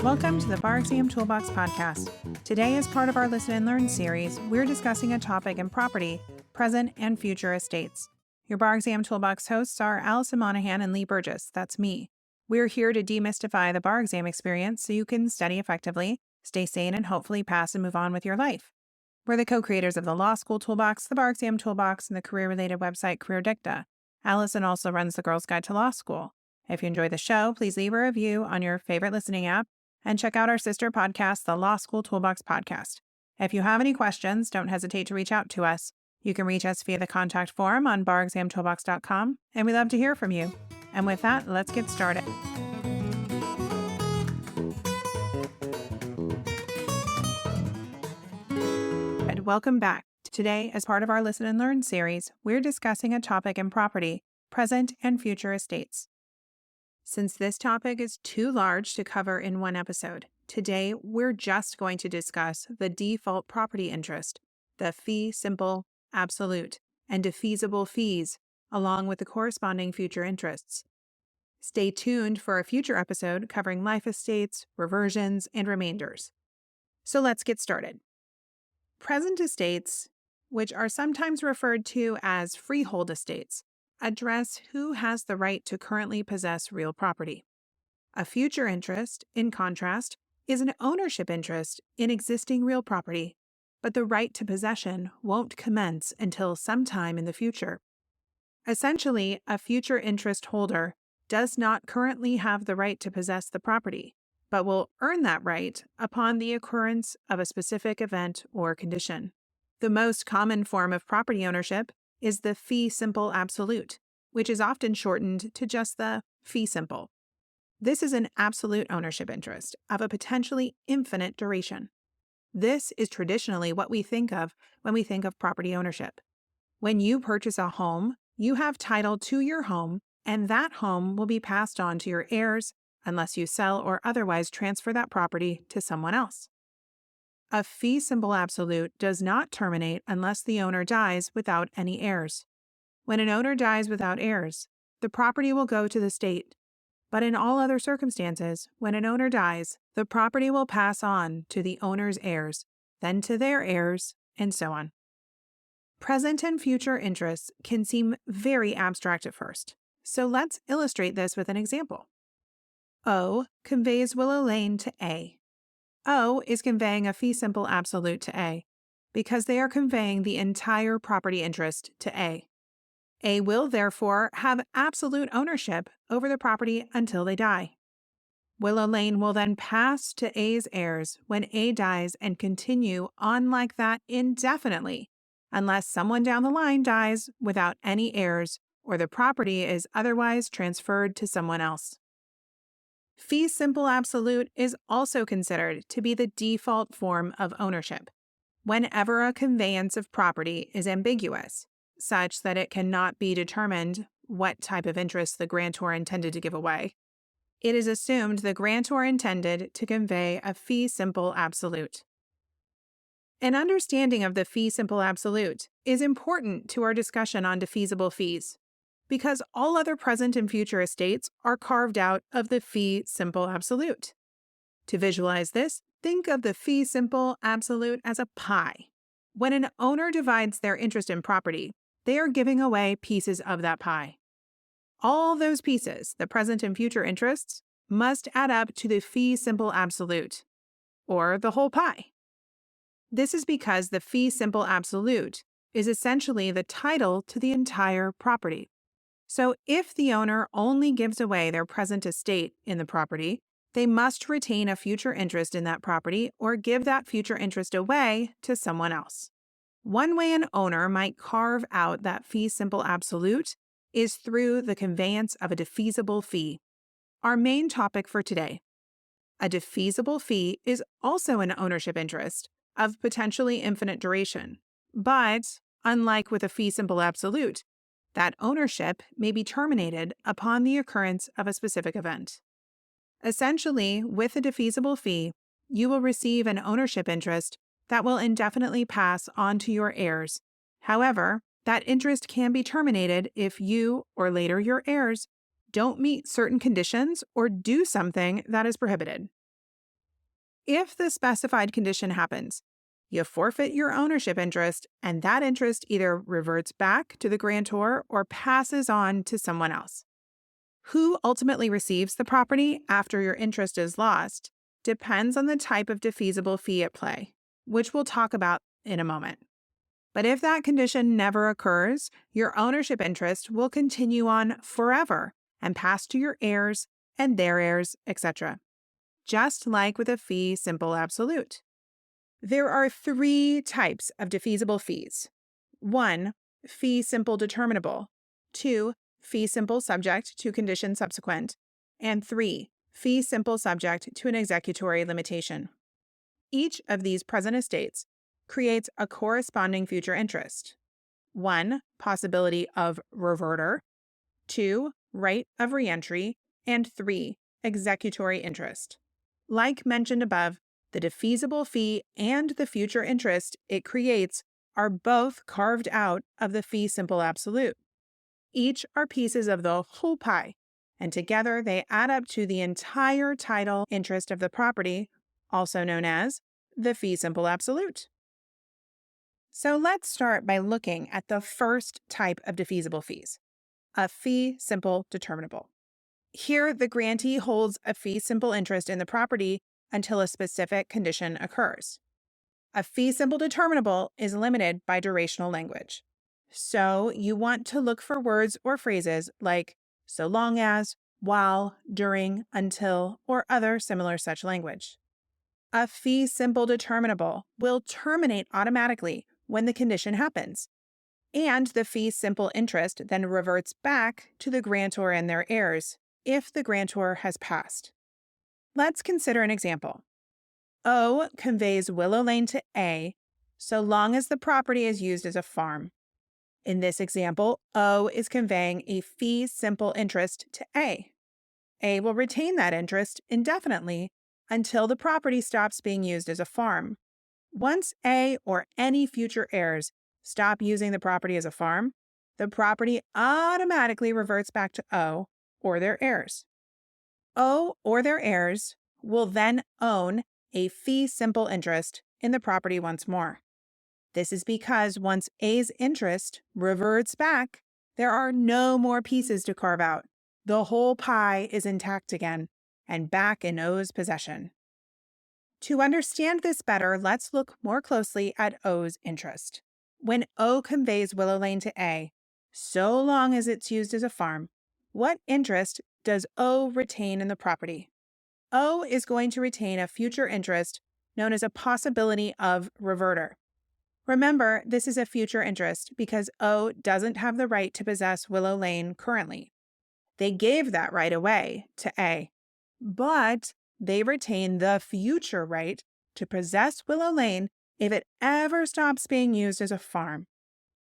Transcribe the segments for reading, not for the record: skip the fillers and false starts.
Welcome to the Bar Exam Toolbox podcast. Today, as part of our Listen and Learn series, we're discussing a topic in property, present and future estates. Your Bar Exam Toolbox hosts are Alison Monahan and Lee Burgess. That's me. We're here to demystify the bar exam experience so you can study effectively, stay sane, and hopefully pass and move on with your life. We're the co-creators of the Law School Toolbox, the Bar Exam Toolbox, and the career-related website Career Dicta. Alison also runs the Girls Guide to Law School. If you enjoy the show, please leave a review on your favorite listening app and check out our sister podcast, the Law School Toolbox podcast. If you have any questions, don't hesitate to reach out to us. You can reach us via the contact form on barexamtoolbox.com, and we love to hear from you. And with that, let's get started. And welcome back. Today, as part of our Listen and Learn series, we're discussing a topic in property, present and future estates. Since this topic is too large to cover in one episode, today we're just going to discuss the default property interest, the fee simple, absolute, and defeasible fees, along with the corresponding future interests. Stay tuned for a future episode covering life estates, reversions, and remainders. So let's get started. Present estates, which are sometimes referred to as freehold estates, address who has the right to currently possess real property. A future interest, in contrast, is an ownership interest in existing real property, but the right to possession won't commence until sometime in the future. Essentially, a future interest holder does not currently have the right to possess the property, but will earn that right upon the occurrence of a specific event or condition. The most common form of property ownership is the fee simple absolute, which is often shortened to just the fee simple. This is an absolute ownership interest of a potentially infinite duration. This is traditionally what we think of when we think of property ownership. When you purchase a home, you have title to your home, and that home will be passed on to your heirs unless you sell or otherwise transfer that property to someone else. A fee simple absolute does not terminate unless the owner dies without any heirs. When an owner dies without heirs, the property will go to the state. But in all other circumstances, when an owner dies, the property will pass on to the owner's heirs, then to their heirs, and so on. Present and future interests can seem very abstract at first, so let's illustrate this with an example. O conveys Willow Lane to A. O is conveying a fee simple absolute to A because they are conveying the entire property interest to A. A will therefore have absolute ownership over the property until they die. Willow Lane will then pass to A's heirs when A dies and continue on like that indefinitely, unless someone down the line dies without any heirs or the property is otherwise transferred to someone else. Fee simple absolute is also considered to be the default form of ownership. Whenever a conveyance of property is ambiguous, such that it cannot be determined what type of interest the grantor intended to give away, it is assumed the grantor intended to convey a fee simple absolute. An understanding of the fee simple absolute is important to our discussion on defeasible fees, because all other present and future estates are carved out of the fee simple absolute. To visualize this, think of the fee simple absolute as a pie. When an owner divides their interest in property, they are giving away pieces of that pie. All those pieces, the present and future interests, must add up to the fee simple absolute, or the whole pie. This is because the fee simple absolute is essentially the title to the entire property. So if the owner only gives away their present estate in the property, they must retain a future interest in that property or give that future interest away to someone else. One way an owner might carve out that fee simple absolute is through the conveyance of a defeasible fee. Our main topic for today. A defeasible fee is also an ownership interest of potentially infinite duration, but unlike with a fee simple absolute, that ownership may be terminated upon the occurrence of a specific event. Essentially, with a defeasible fee, you will receive an ownership interest that will indefinitely pass on to your heirs. However, that interest can be terminated if you, or later your heirs, don't meet certain conditions or do something that is prohibited. if the specified condition happens, you forfeit your ownership interest, and that interest either reverts back to the grantor or passes on to someone else. Who ultimately receives the property after your interest is lost depends on the type of defeasible fee at play, which we'll talk about in a moment. But if that condition never occurs, your ownership interest will continue on forever and pass to your heirs and their heirs, etc. Just like with a fee simple absolute. There are 3 types of defeasible fees. 1. Fee simple determinable. 2. Fee simple subject to condition subsequent. And 3. Fee simple subject to an executory limitation. Each of these present estates creates a corresponding future interest. 1. Possibility of reverter. 2. Right of reentry. And 3. Executory interest. Like mentioned above, the defeasible fee and the future interest it creates are both carved out of the fee simple absolute. Each are pieces of the whole pie, and together they add up to the entire title interest of the property, also known as the fee simple absolute. So let's start by looking at the first type of defeasible fees, a fee simple determinable. Here, the grantee holds a fee simple interest in the property until a specific condition occurs. A fee simple determinable is limited by durational language. So you want to look for words or phrases like so long as, while, during, until, or other similar such language. A fee simple determinable will terminate automatically when the condition happens, and the fee simple interest then reverts back to the grantor and their heirs if the grantor has passed. Let's consider an example. O conveys Willow Lane to A so long as the property is used as a farm. In this example, O is conveying a fee simple interest to A. A will retain that interest indefinitely until the property stops being used as a farm. Once A or any future heirs stop using the property as a farm, the property automatically reverts back to O or their heirs. O or their heirs will then own a fee simple interest in the property once more. This is because once A's interest reverts back, there are no more pieces to carve out. The whole pie is intact again and back in O's possession. To understand this better, let's look more closely at O's interest. When O conveys Willow Lane to A, so long as it's used as a farm, what interest does O retain in the property? O is going to retain a future interest known as a possibility of reverter. Remember, this is a future interest because O doesn't have the right to possess Willow Lane currently. They gave that right away to A, but they retain the future right to possess Willow Lane if it ever stops being used as a farm.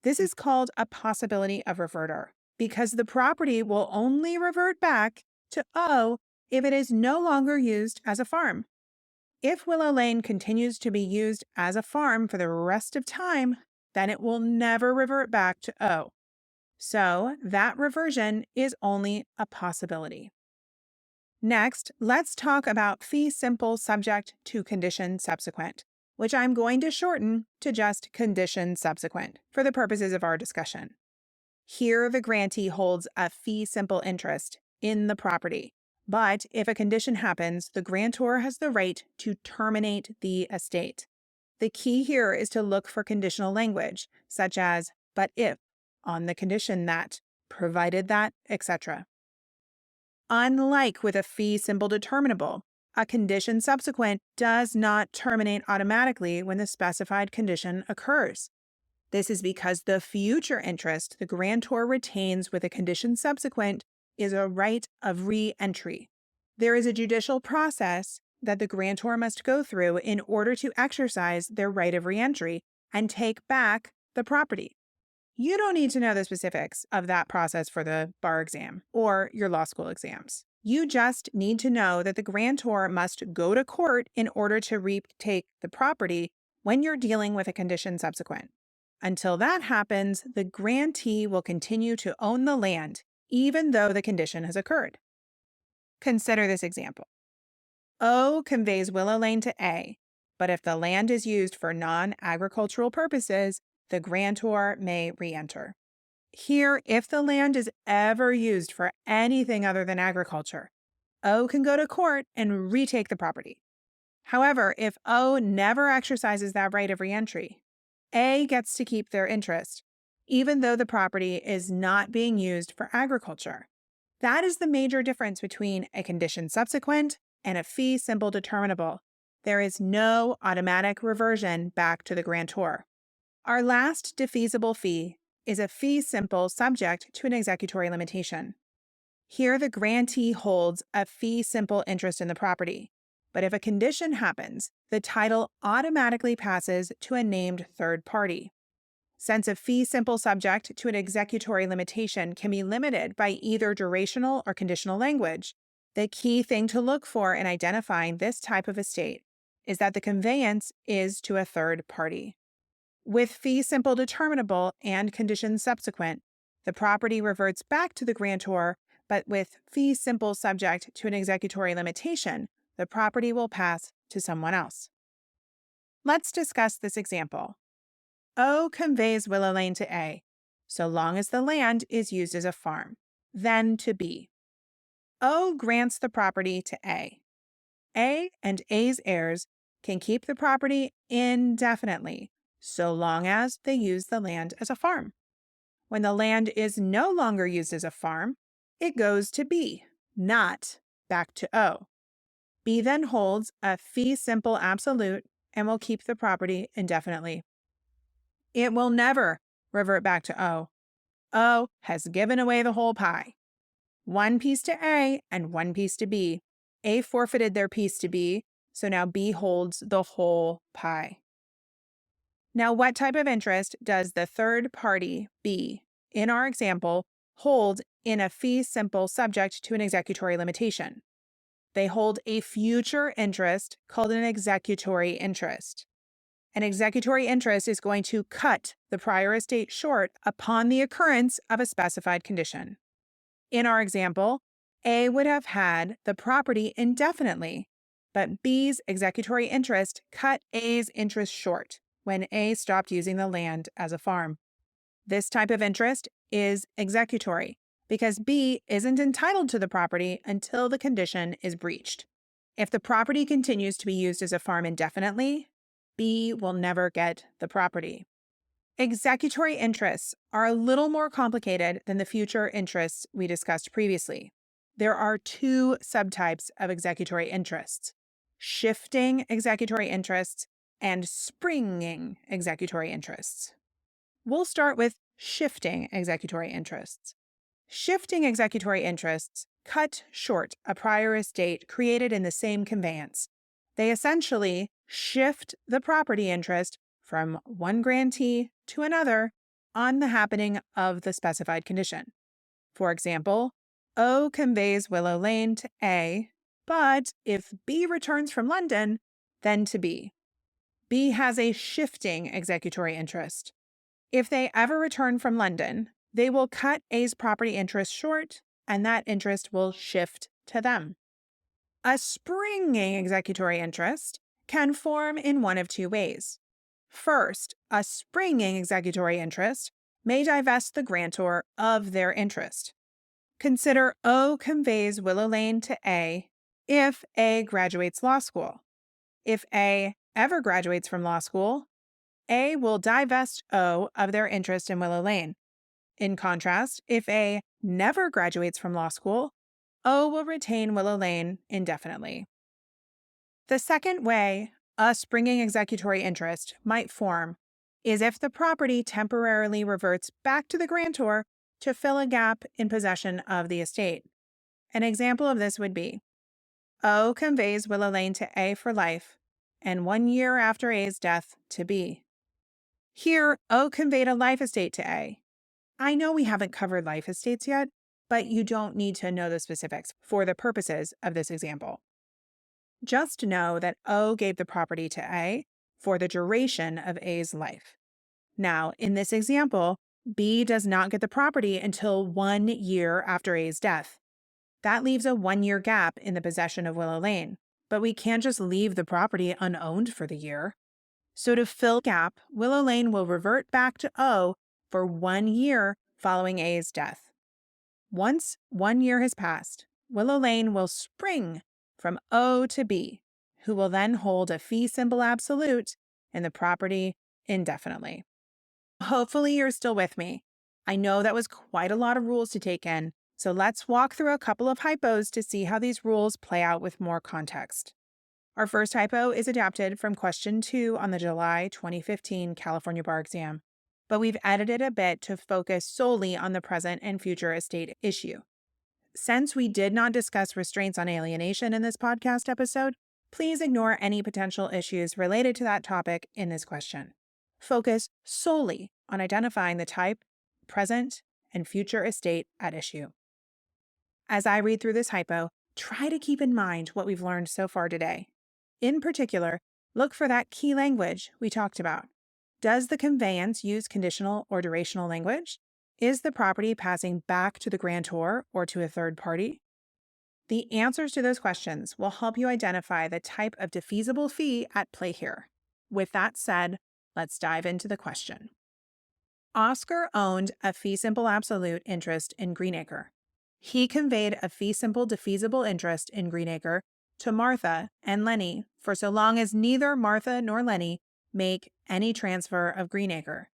This is called a possibility of reverter because the property will only revert back to O if it is no longer used as a farm. If Willow Lane continues to be used as a farm for the rest of time, then it will never revert back to O. So that reversion is only a possibility. Next, let's talk about fee simple subject to condition subsequent, which I'm going to shorten to just condition subsequent for the purposes of our discussion. Here, the grantee holds a fee simple interest in the property, but if a condition happens, the grantor has the right to terminate the estate. The key here is to look for conditional language, such as but if, on the condition that, provided that, etc. Unlike with a fee simple determinable, a condition subsequent does not terminate automatically when the specified condition occurs. This is because the future interest the grantor retains with a condition subsequent is a right of re-entry. There is a judicial process that the grantor must go through in order to exercise their right of re-entry and take back the property. You don't need to know the specifics of that process for the bar exam or your law school exams. You just need to know that the grantor must go to court in order to retake the property when you're dealing with a condition subsequent. Until that happens, the grantee will continue to own the land, even though the condition has occurred. Consider this example. O conveys Willow Lane to A, but if the land is used for non-agricultural purposes, the grantor may re-enter. Here, if the land is ever used for anything other than agriculture, O can go to court and retake the property. However, if O never exercises that right of reentry, A gets to keep their interest, even though the property is not being used for agriculture. That is the major difference between a condition subsequent and a fee simple determinable. There is no automatic reversion back to the grantor. Our last defeasible fee is a fee simple subject to an executory limitation. Here, the grantee holds a fee simple interest in the property, but if a condition happens, the title automatically passes to a named third party. Since a fee simple subject to an executory limitation can be limited by either durational or conditional language, the key thing to look for in identifying this type of estate is that the conveyance is to a third party. With fee simple determinable and condition subsequent, the property reverts back to the grantor, but with fee simple subject to an executory limitation, the property will pass to someone else. Let's discuss this example. O conveys Willow Lane to A, so long as the land is used as a farm, then to B. O grants the property to A. A and A's heirs can keep the property indefinitely, so long as they use the land as a farm. When the land is no longer used as a farm, it goes to B, not back to O. B then holds a fee simple absolute and will keep the property indefinitely. It will never revert back to O. O has given away the whole pie. One piece to A and one piece to B. A forfeited their piece to B, so now B holds the whole pie. Now, what type of interest does the third party, B, in our example, hold in a fee simple subject to an executory limitation? They hold a future interest called an executory interest. An executory interest is going to cut the prior estate short upon the occurrence of a specified condition. In our example, A would have had the property indefinitely, but B's executory interest cut A's interest short when A stopped using the land as a farm. This type of interest is executory because B isn't entitled to the property until the condition is breached. If the property continues to be used as a farm indefinitely, B will never get the property. Executory interests are a little more complicated than the future interests we discussed previously. There are two subtypes of executory interests: shifting executory interests and springing executory interests. We'll start with shifting executory interests. Shifting executory interests cut short a prior estate created in the same conveyance. They essentially shift the property interest from one grantee to another on the happening of the specified condition. For example, O conveys Willow Lane to A, but if B returns from London, then to B. B has a shifting executory interest. If they ever return from London, they will cut A's property interest short, and that interest will shift to them. A springing executory interest can form in one of two ways. First, a springing executory interest may divest the grantor of their interest. Consider O conveys Willow Lane to A if A graduates law school. If A ever graduates from law school, A will divest O of their interest in Willow Lane. In contrast, if A never graduates from law school, O will retain Willow Lane indefinitely. The second way a springing executory interest might form is if the property temporarily reverts back to the grantor to fill a gap in possession of the estate. An example of this would be O conveys Willow Lane to A for life, and 1 year after A's death to B. Here, O conveyed a life estate to A. I know we haven't covered life estates yet, but you don't need to know the specifics for the purposes of this example. Just know that O gave the property to A for the duration of A's life. Now, in this example, B does not get the property until 1 year after A's death. That leaves a 1-year gap in the possession of Willow Lane, but we can't just leave the property unowned for the year. So to fill the gap, Willow Lane will revert back to O for 1 year following A's death. Once 1 year has passed, Willow Lane will spring from O to B, who will then hold a fee simple absolute in the property indefinitely. Hopefully you're still with me. I know that was quite a lot of rules to take in, so let's walk through a couple of hypos to see how these rules play out with more context. Our first hypo is adapted from question 2 on the July 2015 California Bar Exam, but we've edited a bit to focus solely on the present and future estate issue. Since we did not discuss restraints on alienation in this podcast episode, please ignore any potential issues related to that topic in this question. Focus solely on identifying the type, present, and future estate at issue. As I read through this hypo, try to keep in mind what we've learned so far today. In particular, look for that key language we talked about. Does the conveyance use conditional or durational language? Is the property passing back to the grantor or to a third party? The answers to those questions will help you identify the type of defeasible fee at play here. With that said, let's dive into the question. Oscar owned a fee simple absolute interest in Greenacre. He conveyed a fee simple defeasible interest in Greenacre to Martha and Lenny for so long as neither Martha nor Lenny make any transfer of Greenacre.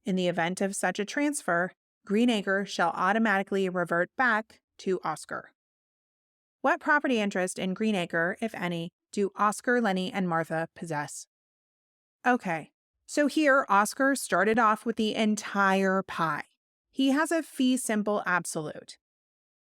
In the event of such a transfer, Greenacre shall automatically revert back to Oscar. What property interest in Greenacre, if any, do Oscar, Lenny, and Martha possess? Okay, so here Oscar started off with the entire pie. He has a fee simple absolute.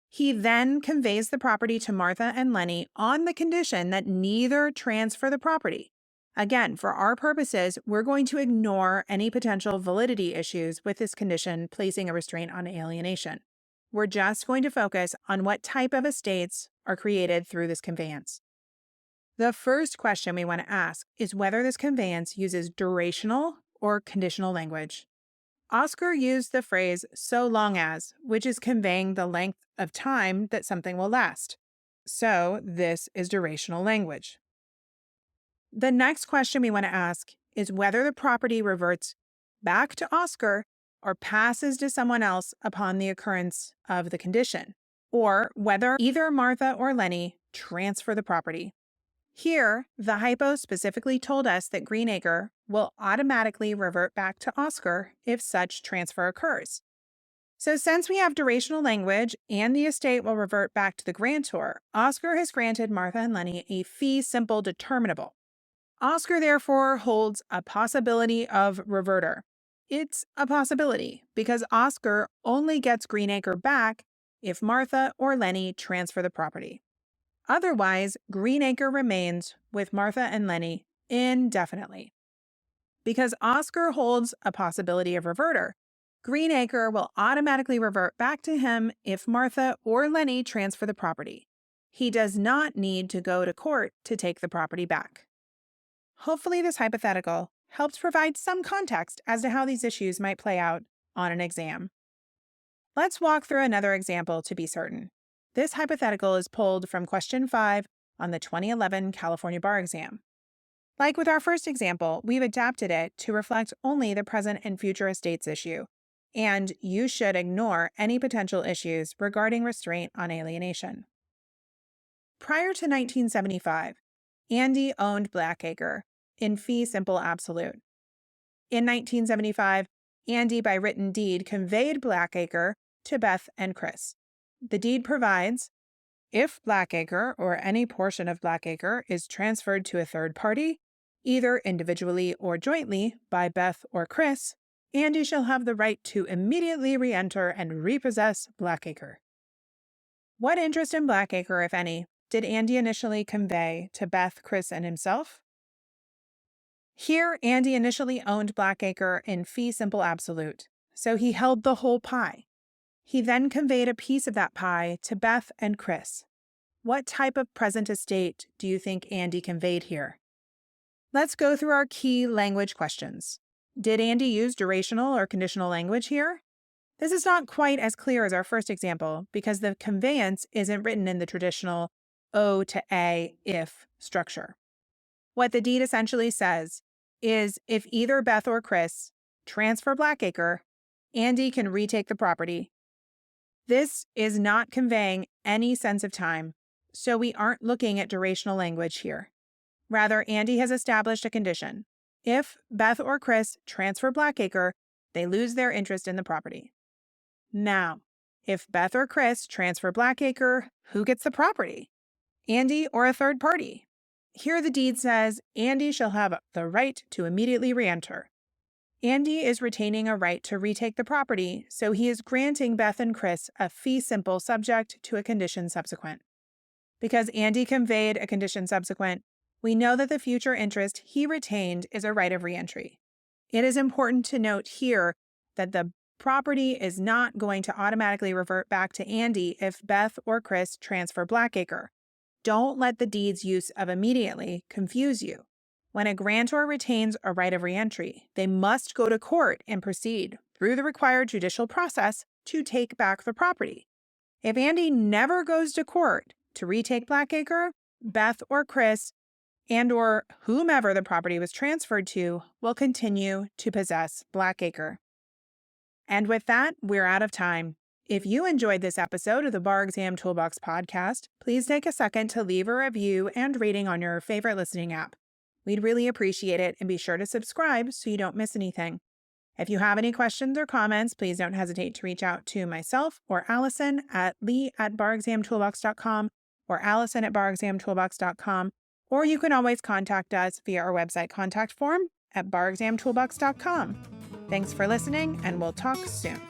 He then conveys the property to Martha and Lenny on the condition that neither transfer the property. Again, for our purposes, we're going to ignore any potential validity issues with this condition placing a restraint on alienation. We're just going to focus on what type of estates are created through this conveyance. The first question we want to ask is whether this conveyance uses durational or conditional language. Oscar used the phrase "so long as," which is conveying the length of time that something will last. So this is durational language. The next question we want to ask is whether the property reverts back to Oscar or passes to someone else upon the occurrence of the condition, or whether either Martha or Lenny transfer the property. Here, the hypo specifically told us that Greenacre will automatically revert back to Oscar if such transfer occurs. So since we have durational language and the estate will revert back to the grantor, Oscar has granted Martha and Lenny a fee simple determinable. Oscar therefore holds a possibility of reverter. It's a possibility because Oscar only gets Greenacre back if Martha or Lenny transfer the property. Otherwise, Greenacre remains with Martha and Lenny indefinitely. Because Oscar holds a possibility of reverter, Greenacre will automatically revert back to him if Martha or Lenny transfer the property. He does not need to go to court to take the property back. Hopefully this hypothetical helps provide some context as to how these issues might play out on an exam. Let's walk through another example to be certain. This hypothetical is pulled from question 5 on the 2011 California Bar Exam. Like with our first example, we've adapted it to reflect only the present and future estates issue, and you should ignore any potential issues regarding restraint on alienation. Prior to 1975, Andy owned Blackacre in fee simple absolute. In 1975, Andy by written deed conveyed Blackacre to Beth and Chris. The deed provides, if Blackacre or any portion of Blackacre is transferred to a third party, either individually or jointly by Beth or Chris, Andy shall have the right to immediately re-enter and repossess Blackacre. What interest in Blackacre, if any, did Andy initially convey to Beth, Chris, and himself? Here, Andy initially owned Blackacre in fee simple absolute, so he held the whole pie. He then conveyed a piece of that pie to Beth and Chris. What type of present estate do you think Andy conveyed here? Let's go through our key language questions. Did Andy use durational or conditional language here? This is not quite as clear as our first example because the conveyance isn't written in the traditional O to A if structure. What the deed essentially says is if either Beth or Chris transfer Blackacre, Andy can retake the property. This is not conveying any sense of time, so we aren't looking at durational language here. Rather, Andy has established a condition. If Beth or Chris transfer Blackacre, they lose their interest in the property. Now, if Beth or Chris transfer Blackacre, who gets the property? Andy or a third party? Here the deed says Andy shall have the right to immediately re-enter. Andy is retaining a right to retake the property, so he is granting Beth and Chris a fee simple subject to a condition subsequent. Because Andy conveyed a condition subsequent, we know that the future interest he retained is a right of re-entry. It is important to note here that the property is not going to automatically revert back to Andy if Beth or Chris transfer Blackacre. Don't let the deed's use of immediately confuse you. When a grantor retains a right of re-entry, they must go to court and proceed through the required judicial process to take back the property. If Andy never goes to court to retake Blackacre, Beth or Chris and or whomever the property was transferred to will continue to possess Blackacre. And with that, we're out of time. If you enjoyed this episode of the Bar Exam Toolbox podcast, please take a second to leave a review and rating on your favorite listening app. We'd really appreciate it, and be sure to subscribe so you don't miss anything. If you have any questions or comments, please don't hesitate to reach out to myself or Alison at lee@barexamtoolbox.com or Alison@barexamtoolbox.com, or you can always contact us via our website contact form at barexamtoolbox.com. Thanks for listening, and we'll talk soon.